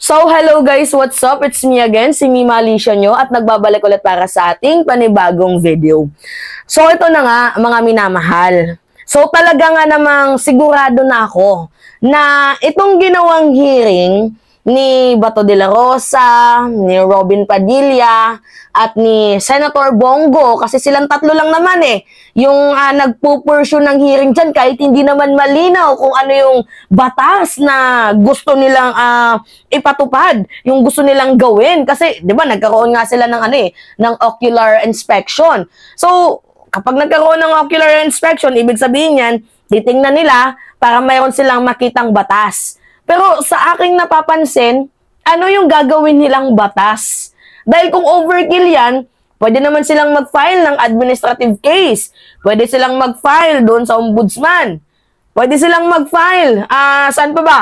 So, hello guys, what's up? It's me again, si Mima Alicia nyo, at nagbabalik ulit para sa ating panibagong video. So, ito na nga, mga minamahal. So, talaga nga namang sigurado na ako na itong ginawang hearing ni Bato de la Rosa, ni Robin Padilla, at ni Senator Bongo, kasi silang tatlo lang naman yung nagpupursue ng hearing dyan, kahit hindi naman malinaw kung ano yung batas na gusto nilang ipatupad, yung gusto nilang gawin. Kasi, di ba, nagkaroon nga sila ng ng ocular inspection. So, kapag nagkaroon ng ocular inspection, ibig sabihin yan, titingnan nila para mayroon silang makitang batas. Pero sa aking napapansin, ano yung gagawin nilang batas? Dahil kung overkill yan, pwede naman silang mag-file ng administrative case. Pwede silang mag-file doon sa ombudsman. Pwede silang mag-file, saan pa ba?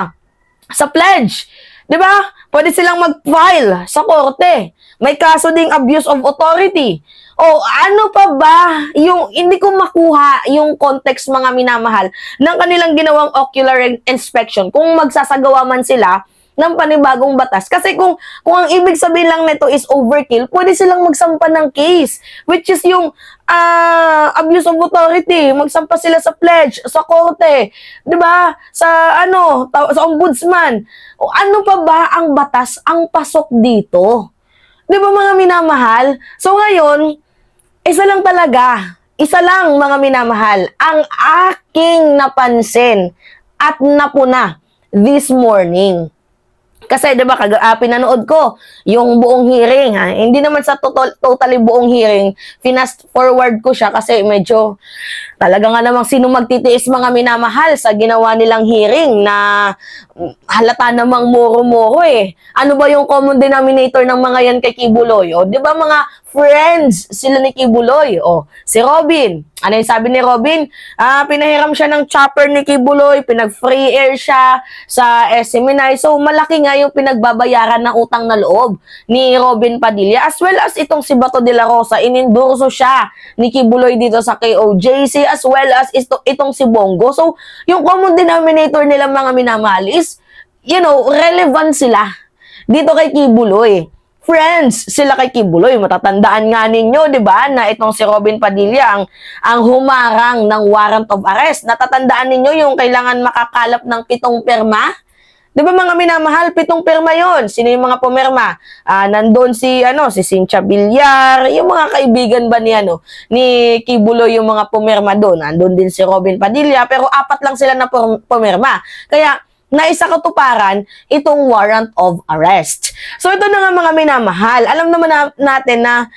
Sa pledge. Di ba? Pwede silang mag-file sa korte. May kaso ding abuse of authority. O ano pa ba yung hindi ko makuha yung context, mga minamahal, ng kanilang ginawang ocular inspection kung magsasagawa man sila ng panibagong batas. Kasi kung ang ibig sabihin lang nito is overkill, pwede silang magsampa ng case, which is yung abuse of authority. Magsampa sila sa pledge, sa korte, 'di ba? Sa sa ombudsman. O ano pa ba ang batas ang pasok dito? 'Di ba, mga minamahal? So ngayon, isa lang mga minamahal ang aking napansin at napuna this morning. Kasi, di ba, pinanood ko yung buong hearing, Hindi naman sa totally buong hearing. Finast forward ko siya kasi medyo talaga nga namang sino magtitiis, mga minamahal, sa ginawa nilang hearing na halata namang moro-moro Ano ba yung common denominator ng mga yan kay Kibuloy? O, di ba, mga friends sila ni Kibuloy? O, si Robin. Ano yung sabi ni Robin? Pinahiram siya ng chopper ni Kibuloy, pinag-free air siya sa SMNI. So, malaki nga yung pinagbabayaran ng utang na loob ni Robin Padilla, as well as itong si Bato de la Rosa. Inendorso siya ni Kibuloy dito sa KOJC, as well as itong si Bongo. So, yung common denominator nila, mga minamahal, is, relevant sila dito kay Kibuloy. Friends sila kay Kibuloy. Matatandaan nga ninyo, di ba, na itong si Robin Padilla ang humarang ng warrant of arrest. Natatandaan ninyo yung kailangan makakalap ng 7 pirma? Di ba, mga minamahal, 7 pirma yon? Sino yung mga pumirma? Nandun si Cynthia Villar, yung mga kaibigan ba ni Kibuloy, yung mga pumirma doon. Nandun din si Robin Padilla, pero 4 lang sila na pumirma. Kaya, naisa katuparan itong warrant of arrest. So, ito na nga, mga minamahal. Alam naman natin na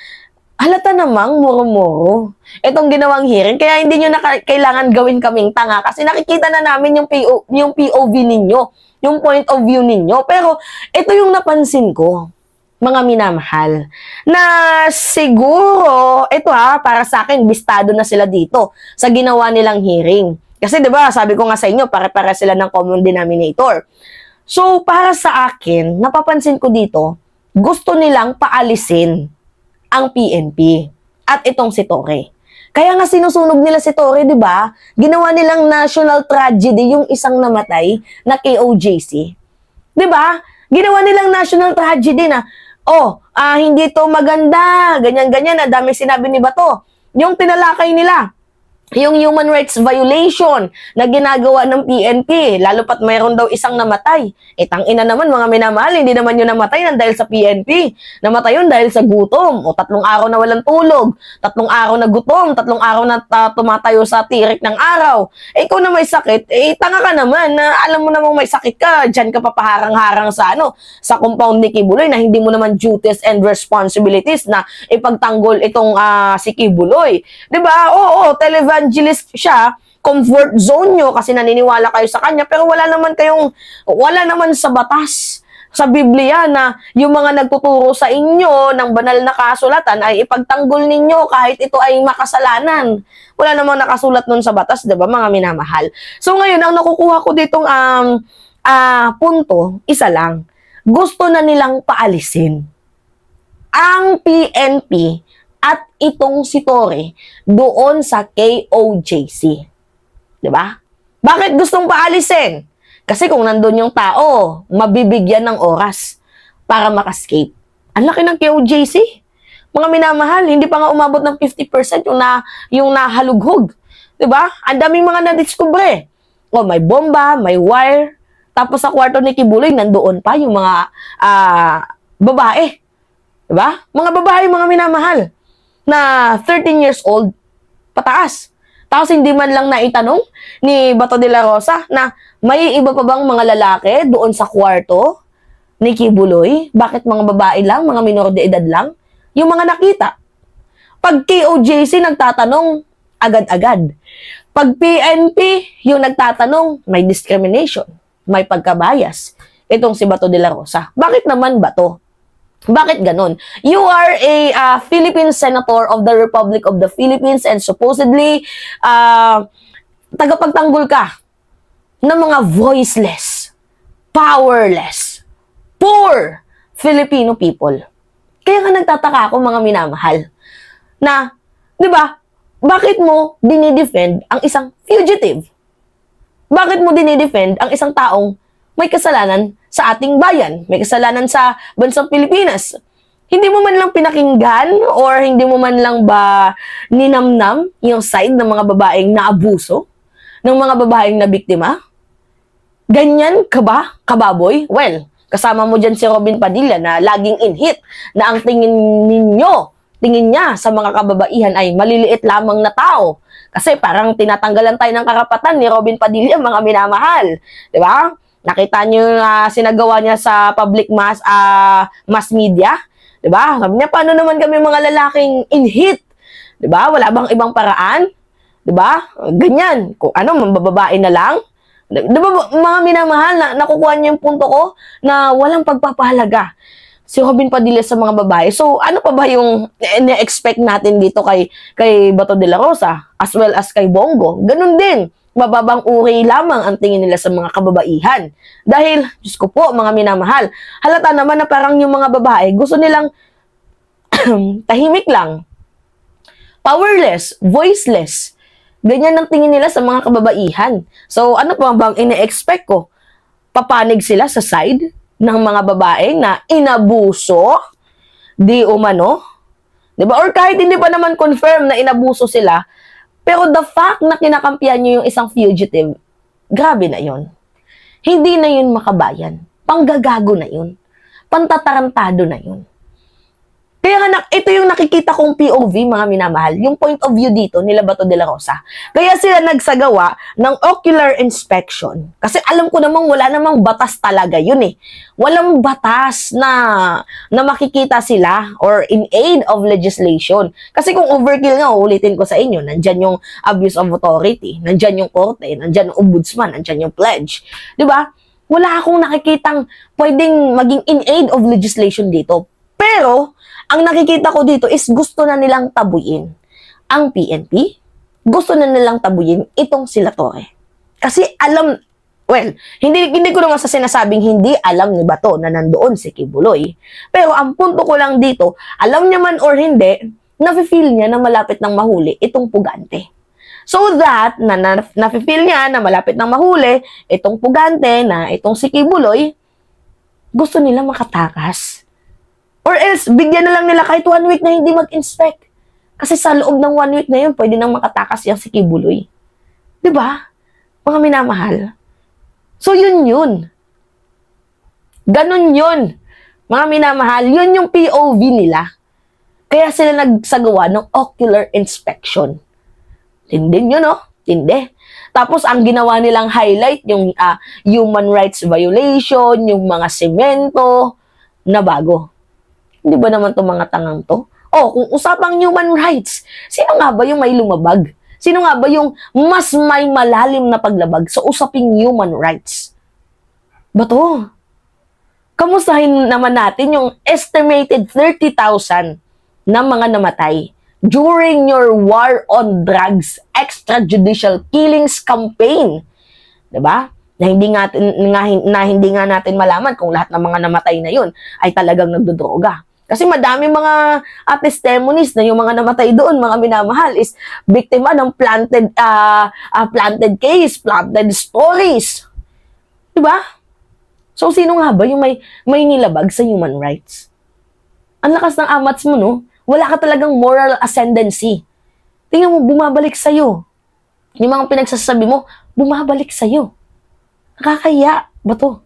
halata namang muro-muro itong ginawang hearing. Kaya hindi nyo na kailangan gawin kaming tanga kasi nakikita na namin yung POV ninyo, yung point of view ninyo. Pero, ito yung napansin ko, mga minamahal, na siguro, ito para sa akin, bistado na sila dito sa ginawa nilang hearing. Kasi 'di ba, sabi ko nga sa inyo, pare-pare sila ng common denominator. So, para sa akin, napapansin ko dito, gusto nilang paalisin ang PNP at itong si Torre. Kaya nga sinusunog nila si Torre, 'di ba? Ginawa nilang national tragedy yung isang namatay na KOJC. 'Di ba? Ginawa nilang national tragedy na, hindi to maganda, ganyan-ganyan, na dami sinabi ni Bato. Yung tinalakay nila, yung human rights violation na ginagawa ng PNP, lalo pat mayroon daw isang namatay. Tangina naman, mga minamahal, hindi naman yun namatay nang dahil sa PNP. Namatay yun dahil sa gutom, o 3 araw na walang tulog, 3 araw na gutom, 3 araw na tumatayo sa tirik ng araw. Ikaw na may sakit, tanga ka naman, na alam mo namang may sakit ka, dyan ka papaharang-harang sa compound ni Kibuloy, na hindi mo naman duties and responsibilities na ipagtanggol itong si Kibuloy. Diba? Oo, televangelist siya, comfort zone nyo kasi naniniwala kayo sa kanya, pero wala naman sa batas, sa Biblia, na yung mga nagtuturo sa inyo ng banal na kasulatan ay ipagtanggol ninyo kahit ito ay makasalanan. Wala namang nakasulat nun sa batas, diba, mga minamahal? So ngayon, ang nakukuha ko ditong punto, isa lang. Gusto na nilang paalisin ang PNP at itong si Torre doon sa KOJC. Diba? Bakit gustong paalisin? Kasi kung nandun yung tao, mabibigyan ng oras para makascape. Ang laki ng KOJC. Mga minamahal, hindi pa nga umabot ng 50% yung nahalughog. Diba? Ang daming mga nadiskubre. O, may bomba, may wire. Tapos sa kwarto ni Kibuloy, nandoon pa yung mga babae. Diba? Mga babae, mga minamahal. Na 13 years old, pataas. Tapos hindi man lang naitanong ni Bato de la Rosa na may iba pa bang mga lalaki doon sa kwarto ni Kibuloy? Bakit mga babae lang, mga minor de edad lang? Yung mga nakita. Pag KOJC nagtatanong, agad-agad. Pag PNP, yung nagtatanong, may discrimination, may pagkabayas. Itong si Bato de la Rosa. Bakit naman Bato? Bakit ganon? You are a Philippine Senator of the Republic of the Philippines and supposedly tagapagtanggol ka ng mga voiceless, powerless, poor Filipino people. Kaya nga nagtataka ako mga minamahal na, di ba, bakit mo dinidefend ang isang fugitive? Bakit mo dinidefend ang isang taong may kasalanan sa ating bayan, may kasalanan sa bansang Pilipinas? Hindi mo man lang pinakinggan or hindi mo man lang ba ninamnam yung side ng mga babaeng naabuso, ng mga babaeng na biktima? Ganyan ka ba, kababoy? Well, kasama mo dyan si Robin Padilla na laging in-hit na ang tingin niya sa mga kababaihan ay maliliit lamang na tao. Kasi parang tinatanggalan tayo ng karapatan ni Robin Padilla, mga minamahal. Diba? Nakita niyo na sinagawa niya sa public mass media. Diba? Sabi niya, paano naman kami mga lalaking in-hit? Diba? Wala bang ibang paraan? Diba? Ganyan. Kung ano, mambababae na lang. Diba, mga minamahal, nakukuha niyo yung punto ko na walang pagpapahalaga si Robin Padilla sa mga babae. So, ano pa ba yung na-expect natin dito kay Bato de la Rosa as well as kay Bongo? Ganun din. Mababang uri lamang ang tingin nila sa mga kababaihan. Dahil, Diyos ko po, mga minamahal, halata naman na parang yung mga babae, gusto nilang tahimik lang, powerless, voiceless. Ganyan ang tingin nila sa mga kababaihan. So, ano pa bang ine-expect ko? Papanig sila sa side ng mga babae na inabuso, di umano? Diba? Or kahit hindi pa naman confirm na inabuso sila, pero the fact na kinakampihan nyo yung isang fugitive, grabe na yon. Hindi na yun makabayan. Panggagago na yun. Pantatarantado na yun. Kaya nga, ito yung nakikita kong POV, mga minamahal, yung point of view dito nila Bato de la Rosa. Kaya sila nagsagawa ng ocular inspection. Kasi alam ko namang wala namang batas talaga yun eh. Walang batas na makikita sila or in aid of legislation. Kasi kung overkill nga, ulitin ko sa inyo, nandyan yung abuse of authority, nandyan yung korte, nandyan yung ombudsman, nandyan yung pledge. Diba? Wala akong nakikitang pwedeng maging in aid of legislation dito. Pero, ang nakikita ko dito is gusto na nilang tabuyin ang PNP, gusto na nilang tabuyin itong sila Torre. Kasi alam, well, hindi ko naman sa sinasabing hindi alam ni Bato na nandoon si Kibuloy. Pero ang punto ko lang dito, alam niya man or hindi, nafe-feel niya na malapit ng mahuli itong pugante. So that, nafe-feel niya na malapit ng mahuli itong pugante na itong si Kibuloy, gusto nila makatakas. Or else, bigyan na lang nila kahit 1 week na hindi mag-inspect. Kasi sa loob ng 1 week na yun, pwede nang makatakas yung si Kibuloy. Diba? Mga minamahal. So, yun. Ganon yun. Mga minamahal, yun yung POV nila. Kaya sila nagsagawa ng ocular inspection. Tindi nyo, no? Tindi. Tapos, ang ginawa nilang highlight, yung human rights violation, yung mga semento, na bago. Hindi ba naman itong mga tangang to? Oh, kung usapang human rights, sino nga ba yung may lumabag? Sino nga ba yung mas may malalim na paglabag sa usaping human rights? Bato, kamustahin naman natin yung estimated 30,000 na mga namatay during your war on drugs extrajudicial killings campaign. Diba? Na hindi nga natin malaman kung lahat ng mga namatay na yun ay talagang nagdodroga. Kasi madami mga testimonies na yung mga namatay doon, mga minamahal, is biktima ng planted case, planted stories. Diba? So, sino nga ba yung may nilabag sa human rights? Ang lakas ng amats mo, no? Wala ka talagang moral ascendancy. Tingnan mo, bumabalik sa'yo. Yung mga pinagsasabi mo, bumabalik sa'yo. Nakakahiya ba to?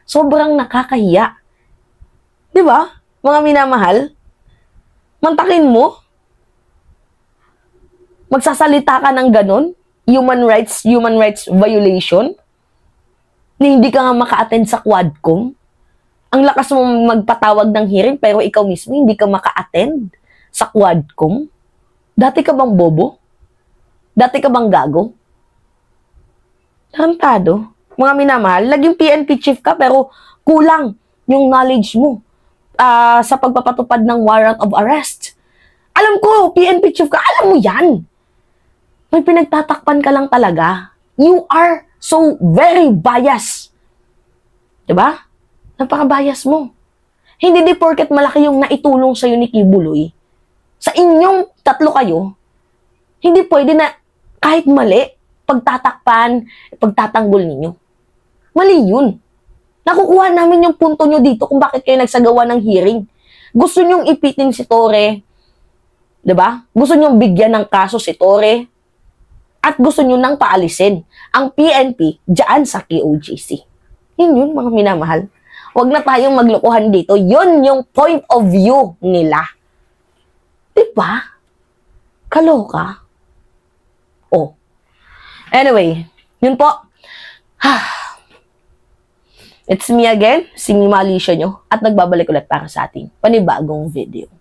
Sobrang nakakahiya. Diba? Mga minamahal, mantakin mo, magsasalita ka ng ganon, human rights violation, na hindi ka nga maka-attend sa Quadcom. Ang lakas mo magpatawag ng hearing, pero ikaw mismo hindi ka maka-attend sa Quadcom. Dati ka bang bobo? Dati ka bang gago? Tarantado. Mga minamahal, naging PNP chief ka, pero kulang yung knowledge mo sa pagpapatupad ng warrant of arrest. Alam ko, PNP chief ka, alam mo yan. May pinagtatakpan ka lang talaga. You are so very biased. Diba? Napaka-bias mo. Hindi di porket malaki yung naitulong sa'yo ni Kibuloy. Sa inyong tatlo kayo, hindi pwede na kahit mali, pagtatakpan, pagtatanggol ninyo. Mali yun. Nakukuha namin yung punto nyo dito kung bakit kayo nagsagawa ng hearing. Gusto nyong ipitin si Torre. Diba? Gusto nyong bigyan ng kaso si Torre. At gusto nyo nang paalisin ang PNP dyan sa KOJC. Yun, mga minamahal. Huwag na tayong maglokohan dito. Yun yung point of view nila. Diba? Kaloka. Oh. Anyway, yun po. It's me again, si Mima Alicia nyo, at nagbabalik ulit para sa ating panibagong video.